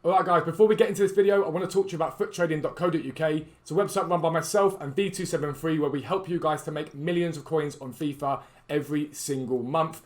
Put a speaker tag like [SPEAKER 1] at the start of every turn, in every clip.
[SPEAKER 1] Alright guys, before we get into this video, I want to talk to you about Futtrading.co.uk. It's a website run by myself and V273 where we help you guys to make millions of coins on FIFA every single month.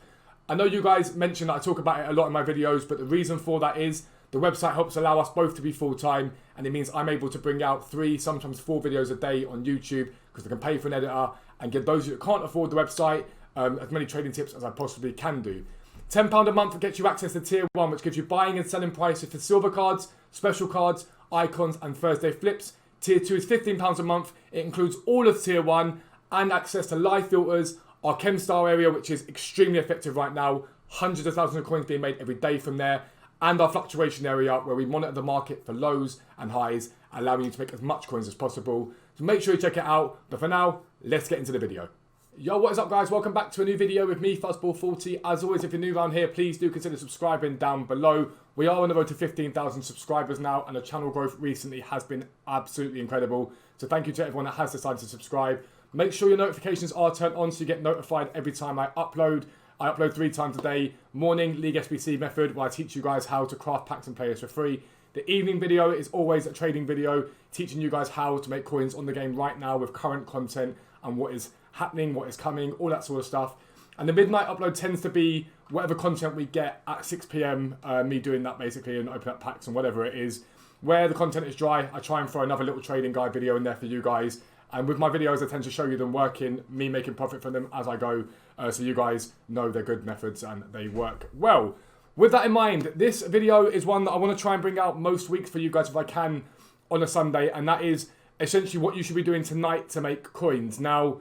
[SPEAKER 1] I know you guys mentioned that I talk about it a lot in my videos, but the reason for that is the website helps allow us both to be full-time, and it means I'm able to bring out 3, sometimes 4 videos a day on YouTube because I can pay for an editor and give those who can't afford the website as many trading tips as I possibly can do. £10 a month gets you access to Tier 1, which gives you buying and selling prices for silver cards, special cards, icons and Thursday flips. Tier 2 is £15 a month. It includes all of Tier 1 and access to live filters, our ChemStar area, which is extremely effective right now, hundreds of thousands of coins being made every day from there, and our fluctuation area where we monitor the market for lows and highs, allowing you to make as much coins as possible. So make sure you check it out. But for now, let's get into the video. Yo, what is up guys? Welcome back to a new video with me, Fuzzball40. As always, if you're new around here, please do consider subscribing down below. We are on the road to 15,000 subscribers now, and the channel growth recently has been absolutely incredible. So thank you to everyone that has decided to subscribe. Make sure your notifications are turned on so you get notified every time I upload. I upload 3 times a day. Morning, League SBC method, where I teach you guys how to craft packs and players for free. The evening video is always a trading video, teaching you guys how to make coins on the game right now with current content and what is happening, what is coming, all that sort of stuff. And the midnight upload tends to be whatever content we get at 6 PM, me doing that basically and open up packs and whatever it is. Where the content is dry, I try and throw another little trading guide video in there for you guys. And with my videos, I tend to show you them working, me making profit from them as I go, so you guys know they're good methods and they work well. With that in mind, this video is one that I want to try and bring out most weeks for you guys if I can on a Sunday, and that is essentially what you should be doing tonight to make coins. Now,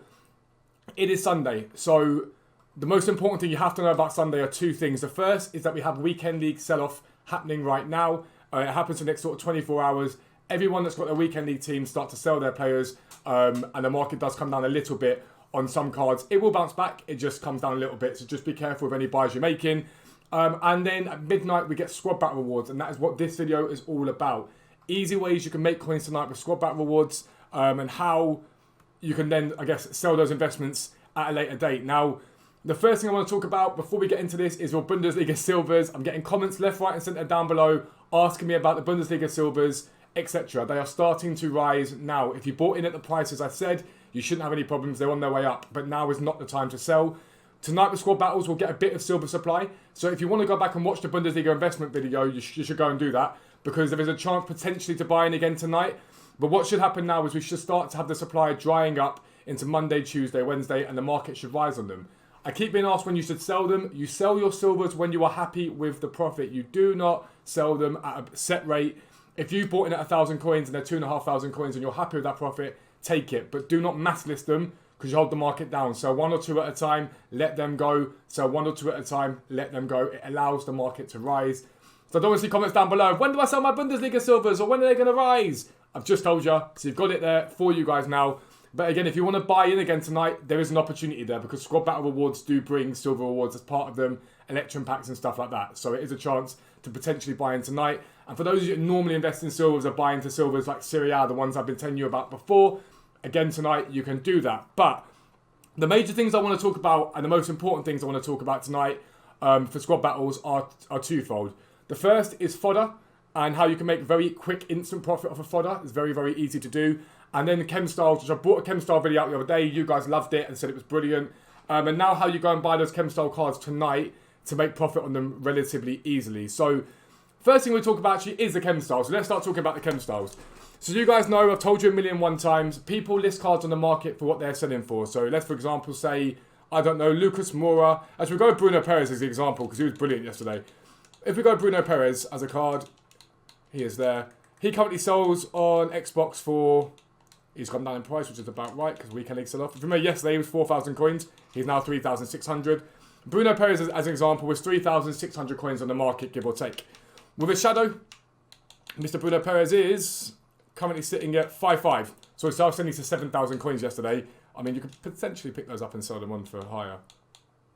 [SPEAKER 1] it is Sunday, so the most important thing you have to know about Sunday are 2 things. The first is that we have Weekend League sell-off happening right now. It happens for the next sort of 24 hours. Everyone that's got their Weekend League team start to sell their players, and the market does come down a little bit on some cards. It will bounce back, it just comes down a little bit, so just be careful with any buys you're making. And then at midnight we get squad battle rewards, and that is what this video is all about. Easy ways you can make coins tonight with squad battle rewards, and how you can then, I guess, sell those investments at a later date. Now, the first thing I want to talk about before we get into this is your Bundesliga silvers. I'm getting comments left, right and centre down below asking me about the Bundesliga silvers, etc. They are starting to rise now. If you bought in at the prices I said, you shouldn't have any problems. They're on their way up, but now is not the time to sell. Tonight with squad battles, we'll get a bit of silver supply. So if you want to go back and watch the Bundesliga investment video, you should go and do that, because there is a chance potentially to buy in again tonight. But what should happen now is we should start to have the supply drying up into Monday, Tuesday, Wednesday, and the market should rise on them. I keep being asked when you should sell them. You sell your silvers when you are happy with the profit. You do not sell them at a set rate. If you bought in at 1,000 coins and they're 2,500 coins and you're happy with that profit, take it. But do not mass list them because you hold the market down. Sell 1 or 2 at a time, let them go. Sell 1 or 2 at a time, let them go. It allows the market to rise. So I don't want to see comments down below. When do I sell my Bundesliga silvers, or when are they going to rise? I've just told you, so you've got it there for you guys now. But again, if you want to buy in again tonight, there is an opportunity there because squad battle rewards do bring silver rewards as part of them, Electrum packs and stuff like that. So it is a chance to potentially buy in tonight. And for those of you that normally invest in silvers or buy into silvers like Serie A, the ones I've been telling you about before, again tonight you can do that. But the major things I want to talk about, and the most important things I want to talk about tonight for squad battles are twofold. The first is fodder, and how you can make very quick instant profit off of fodder. It's very, very easy to do. And then the ChemStars, which I brought a ChemStar video out the other day. You guys loved it and said it was brilliant. And now how you go and buy those ChemStar cards tonight to make profit on them relatively easily. So first thing we talk about actually is the ChemStars. So let's start talking about the ChemStars. So you guys know, I've told you a million times, people list cards on the market for what they're selling for. So let's, for example, say, I don't know, Lucas Moura. As we go with Bruno Perez as the example, because he was brilliant yesterday. If we go Bruno Perez as a card, he is there. He currently sells on Xbox for, he's gone down in price, which is about right, because Weekend League sell off. If you remember yesterday, he was 4,000 coins. He's now 3,600. Bruno Perez, as an example, was 3,600 coins on the market, give or take. With a shadow, Mr. Bruno Perez is currently sitting at 5.5. So he's selling to 7,000 coins yesterday. I mean, you could potentially pick those up and sell them on for higher.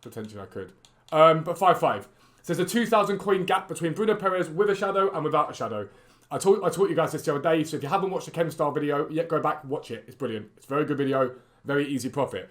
[SPEAKER 1] Potentially I could. But 5.5. So there's a 2,000 coin gap between Bruno Perez with a shadow and without a shadow. I taught you guys this the other day, so if you haven't watched the ChemStar video yet, go back, watch it. It's brilliant. It's a very good video, very easy profit.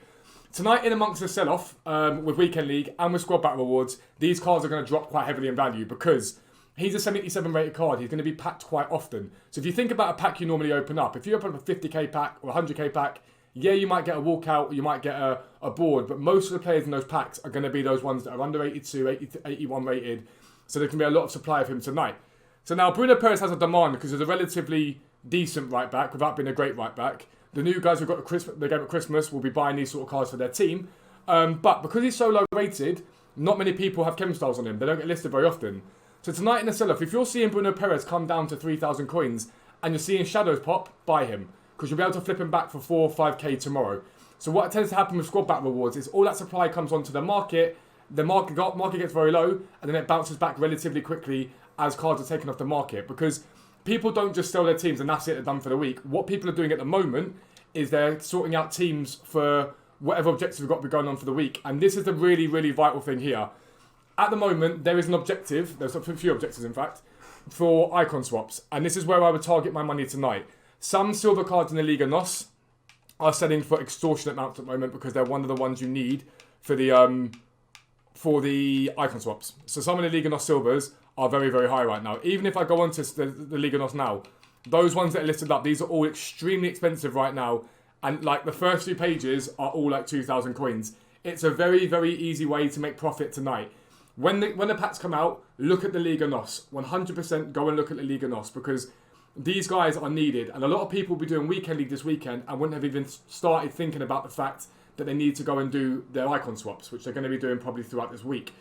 [SPEAKER 1] Tonight, in amongst the sell-off with Weekend League and with Squad Battle Rewards, these cards are going to drop quite heavily in value because He's a 77 rated card. He's going to be packed quite often. So if you think about a pack you normally open up, if you open up a 50k pack or a 100k pack, yeah, you might get a walkout or you might get a board, but most of the players in those packs are going to be those ones that are under 82, 81 rated. So there can be a lot of supply of him tonight. So now Bruno Perez has a demand because he's a relatively decent right back without being a great right back. The new guys who got the game at Christmas will be buying these sort of cards for their team. But because he's so low rated, not many people have chem styles on him. They don't get listed very often. So tonight in the sell-off, if you're seeing Bruno Perez come down to 3,000 coins and you're seeing shadows pop, buy him. Because you'll be able to flip him back for 4 or 5k tomorrow. So what tends to happen with squad battle rewards is all that supply comes onto the market gets very low, and then it bounces back relatively quickly as cards are taken off the market. Because people don't just sell their teams and that's it, they're done for the week. What people are doing at the moment is they're sorting out teams for whatever objectives have got to be going on for the week. And this is the really, really vital thing here. At the moment, there is an objective, there's a few objectives in fact, for icon swaps. And this is where I would target my money tonight. Some silver cards in the Liga NOS are selling for extortionate amounts at the moment because they're one of the ones you need for the icon swaps. So some of the Liga NOS silvers are very, very high right now. Even if I go onto the Liga NOS now, those ones that are listed up, these are all extremely expensive right now. And like the first few pages are all like 2,000 coins. It's a very, very easy way to make profit tonight. When the packs come out, look at the Liga NOS. 100% go and look at the Liga NOS because these guys are needed. And a lot of people will be doing Weekend League this weekend and wouldn't have even started thinking about the fact that they need to go and do their icon swaps, which they're going to be doing probably throughout this week.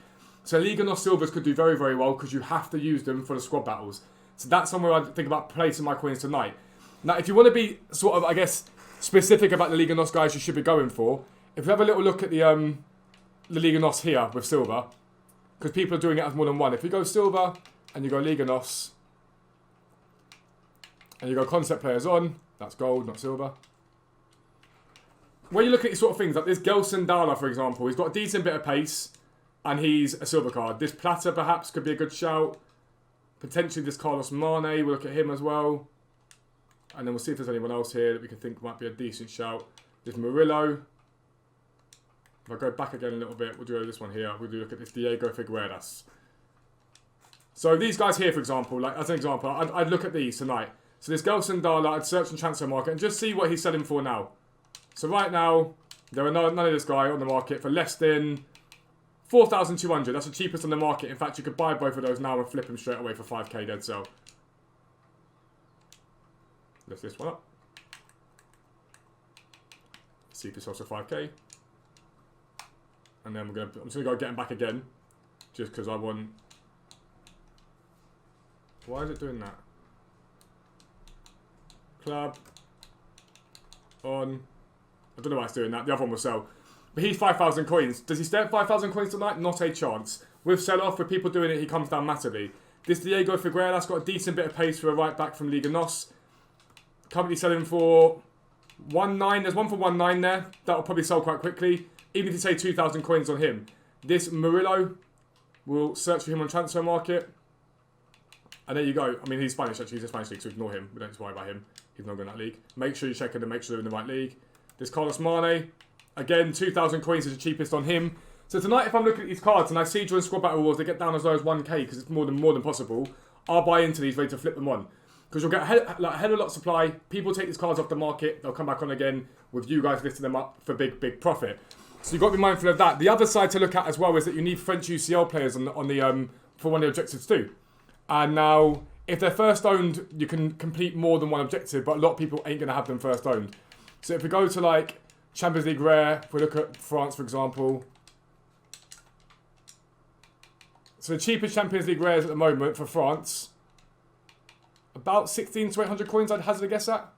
[SPEAKER 1] So Liga NOS silvers could do very, very well because you have to use them for the squad battles. So that's somewhere I think about placing my coins tonight. Now, if you want to be sort of, I guess, specific about the Liga NOS guys you should be going for, if you have a little look at the Liga NOS here with silver, because people are doing it as more than one. If you go silver and you go Liga NOS and you go concept players on, that's gold, not silver. When you look at these sort of things, like this Gelson Dala, for example, he's got a decent bit of pace and he's a silver card. This Plata perhaps could be a good shout. Potentially this Carlos Mane, we'll look at him as well. And then we'll see if there's anyone else here that we can think might be a decent shout. This Murillo. If I go back again a little bit, we'll do this one here. We'll look at this Diego Figueras. So these guys here, for example, like as an example, I'd look at these tonight. So this Gelson Dala, I'd search the transfer market and just see what he's selling for now. So right now, there are none of this guy on the market for less than 4,200. That's the cheapest on the market. In fact, you could buy both of those now and flip them straight away for 5k dead sell. Lift this one up. See if it's also 5k. And then I'm just going to go get him back again. Just because I want... Why is it doing that? Club. On. I don't know why it's doing that. The other one will sell. But he's 5,000 coins. Does he stay at 5,000 coins tonight? Not a chance. With sell-off, with people doing it, he comes down massively. This Diego Figueras got a decent bit of pace for a right back from Liga NOS. Currently selling for 1.9. There's one for 1.9 there. That'll probably sell quite quickly. Even if you say 2,000 coins on him. This Murillo, we'll search for him on transfer market. And there you go. I mean, he's Spanish actually. He's a Spanish league, so ignore him. We don't need to worry about him. He's not in that league. Make sure you check it and make sure they're in the right league. This Carlos Mane. Again, 2,000 coins is the cheapest on him. So tonight, if I'm looking at these cards and I see during Squad Battle Awards, they get down as low as 1k because it's more than possible, I'll buy into these ready to flip them on. Because you'll get a hell of a lot of supply. People take these cards off the market. They'll come back on again with you guys listing them up for big profit. So you've got to be mindful of that. The other side to look at as well is that you need French UCL players on the for one of the objectives too. And now, if they're first owned, you can complete more than one objective, but a lot of people ain't going to have them first owned. So if we go to like Champions League Rare, if we look at France, for example. So the cheapest Champions League Rares at the moment for France, about 16 to 800 coins I'd hazard a guess at.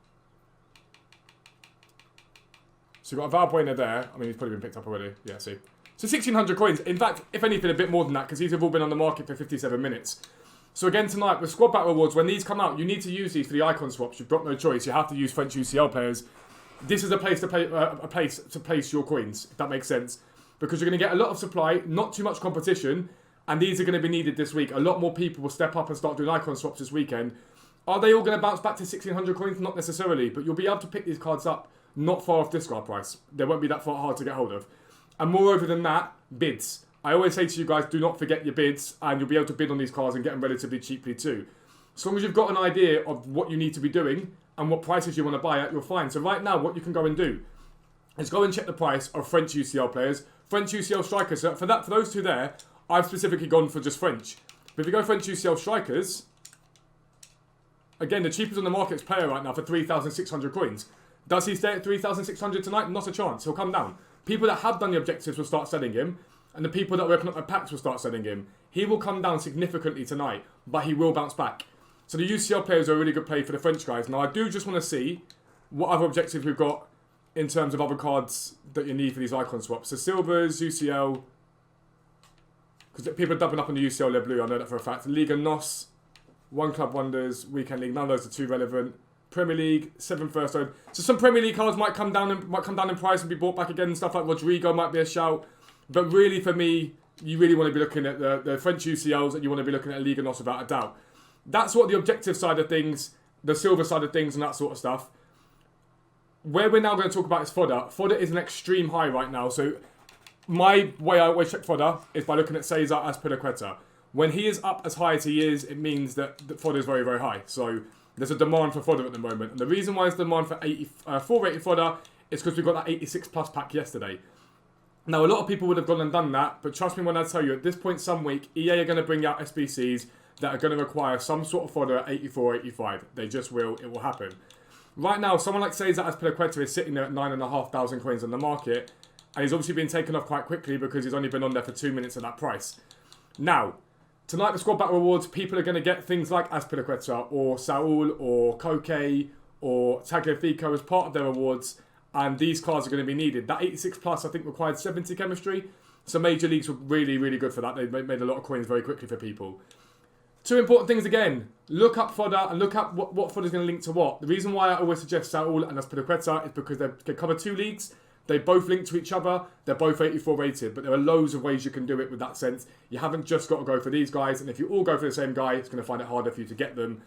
[SPEAKER 1] So you've got a Valbuena there. I mean, he's probably been picked up already. Yeah, see. So 1,600 coins. In fact, if anything, a bit more than that because these have all been on the market for 57 minutes. So again tonight, with Squad Battle Awards, when these come out, you need to use these for the icon swaps. You've got no choice. You have to use French UCL players. This is a place to place your coins, if that makes sense. Because you're going to get a lot of supply, not too much competition, and these are going to be needed this week. A lot more people will step up and start doing icon swaps this weekend. Are they all going to bounce back to 1,600 coins? Not necessarily, but you'll be able to pick these cards up not far off discard price. They won't be that far hard to get hold of. And moreover than that, bids. I always say to you guys, do not forget your bids, and you'll be able to bid on these cards and get them relatively cheaply too. As long as you've got an idea of what you need to be doing and what prices you want to buy at, you're fine. So right now, what you can go and do is go and check the price of French UCL players, French UCL strikers. So for those two there, I've specifically gone for just French. But if you go French UCL strikers, again, the cheapest on the market is player right now for 3,600 coins. Does he stay at 3,600 tonight? Not a chance. He'll come down. People that have done the objectives will start selling him, and the people that will open up their packs will start selling him. He will come down significantly tonight, but he will bounce back. So the UCL players are a really good play for the French guys. Now, I do just want to see what other objectives we've got in terms of other cards that you need for these icon swaps. So Silvers, UCL, because people are doubling up on the UCL Le Bleu, I know that for a fact. Liga NOS, One Club Wonders, Weekend League, none of those are too relevant. Premier League, 7 first own. So some Premier League cards might come down in price and be bought back again and stuff like Rodrigo might be a shout. But really for me, you really want to be looking at the French UCLs and you want to be looking at Liga NOS without a doubt. That's what the objective side of things, the silver side of things and that sort of stuff. Where we're now going to talk about is fodder. Fodder is an extreme high right now. So my way I always check fodder is by looking at Cesar Azpilicueta. When he is up as high as he is, it means that fodder is very, very high. So there's a demand for fodder at the moment. And the reason why there's demand for 84 rated fodder is because we got that 86 plus pack yesterday. Now, a lot of people would have gone and done that, but trust me when I tell you, at this point some week, EA are going to bring out SBCs that are going to require some sort of fodder at 84, 85. They just will. It will happen. Right now, someone like Cesar Azpilicueta is sitting there at 9,500 coins on the market, and he's obviously been taken off quite quickly because he's only been on there for 2 minutes at that price. Now, tonight the Squad Battle Rewards, people are going to get things like Azpilicueta or Saul or Koke or Tagliafico as part of their rewards, and these cards are going to be needed. That 86 plus, I think, required 70 chemistry, so major leagues were really, really good for that. They made a lot of coins very quickly for people. Two important things again. Look up fodder and look up what fodder is going to link to what. The reason why I always suggest Saul and Azpilicueta is because they cover 2 leagues. They both link to each other. They're both 84 rated, but there are loads of ways you can do it with that sense. You haven't just got to go for these guys, and if you all go for the same guy, it's going to find it harder for you to get them.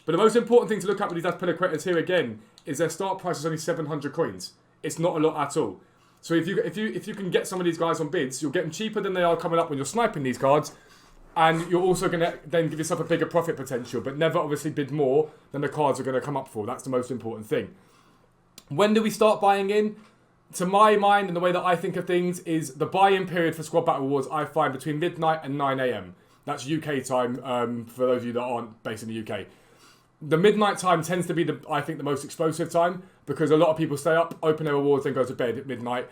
[SPEAKER 1] But the most important thing to look at with these Azpilicuetas here again is their start price is only 700 coins. It's not a lot at all. So if you can get some of these guys on bids, you'll get them cheaper than they are coming up when you're sniping these cards. And you're also going to then give yourself a bigger profit potential, but never obviously bid more than the cards are going to come up for. That's the most important thing. When do we start buying in? To my mind, and the way that I think of things, is the buy-in period for Squad Battle Rewards I find between midnight and 9 AM. That's UK time for those of you that aren't based in the UK. The midnight time tends to be, I think, the most explosive time because a lot of people stay up, open their rewards, then go to bed at midnight.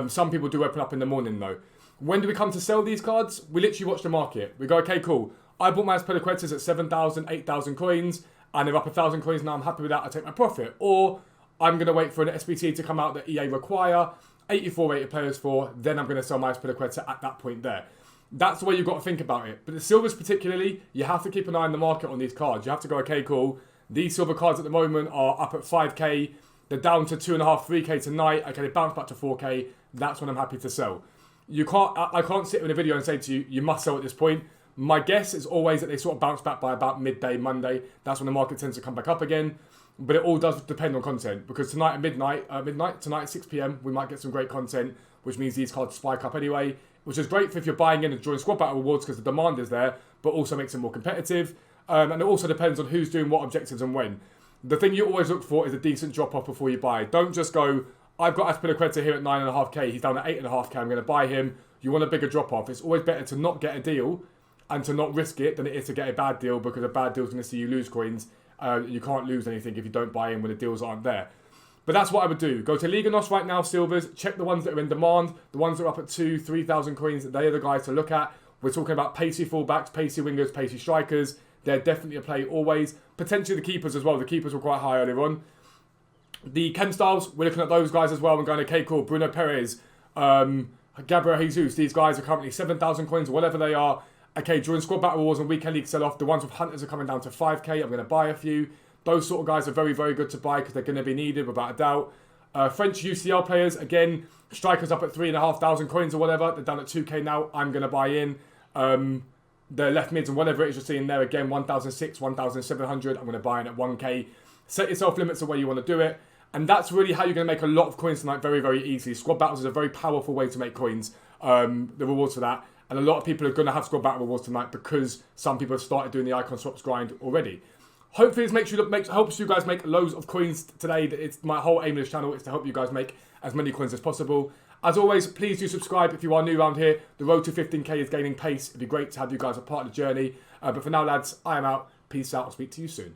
[SPEAKER 1] Some people do open up in the morning though. When do we come to sell these cards? We literally watch the market. We go, okay, cool. I bought my Azpilicuetas at 7,000, 8,000 coins, and they're up 1,000 coins now. I'm happy with that. I take my profit. Or I'm going to wait for an SBC to come out that EA require 84 rated players for. Then I'm going to sell my Azpilicueta at that point there. That's the way you've got to think about it. But the silvers particularly, you have to keep an eye on the market on these cards. You have to go, okay, cool. These silver cards at the moment are up at 5k. They're down to 2.5, 3k tonight. Okay, they bounce back to 4k. That's when I'm happy to sell. I can't sit in a video and say to you, you must sell at this point. My guess is always that they sort of bounce back by about midday, Monday. That's when the market tends to come back up again. But it all does depend on content. Because tonight at tonight at 6 PM, we might get some great content, which means these cards spike up anyway, which is great for if you're buying in and joining Squad Battle Rewards because the demand is there, but also makes it more competitive. And it also depends on who's doing what objectives and when. The thing you always look for is a decent drop-off before you buy. Don't just go, I've got Azpilicueta here at 9.5k, he's down at 8.5k, I'm going to buy him. You want a bigger drop-off. It's always better to not get a deal and to not risk it than it is to get a bad deal, because a bad deal is going to see you lose coins. You can't lose anything if you don't buy in when the deals aren't there. But that's what I would do. Go to Liga NOS right now, silvers, check the ones that are in demand, the ones that are up at 2,000, 3,000 coins, they are the guys to look at. We're talking about pacey fullbacks, pacey wingers, pacey strikers. They're definitely a play always. Potentially the keepers as well. The keepers were quite high earlier on. The chem styles, we're looking at those guys as well and going, okay, cool. Bruno Perez, Gabriel Jesus, these guys are currently 7,000 coins or whatever they are. Okay, during Squad Battle Wars and Weekend League sell-off, the ones with Hunters are coming down to 5k. I'm going to buy a few. Those sort of guys are very, very good to buy because they're going to be needed without a doubt. French UCL players, again, strikers up at 3,500 coins or whatever. They're down at 2k now. I'm going to buy in. The left mids and whatever it is you're seeing there, again, 1,600, 1,700. I'm going to buy in at 1k. Set yourself limits of where you want to do it. And that's really how you're going to make a lot of coins tonight very, very easily. Squad Battles is a very powerful way to make coins. The rewards for that. And a lot of people are going to have squad battle rewards tonight because some people have started doing the icon swaps grind already. Hopefully this helps you guys make loads of coins today. It's my whole aim of this channel is to help you guys make as many coins as possible. As always, please do subscribe if you are new around here. The road to 15k is gaining pace. It'd be great to have you guys a part of the journey. But for now, lads, I am out. Peace out. I'll speak to you soon.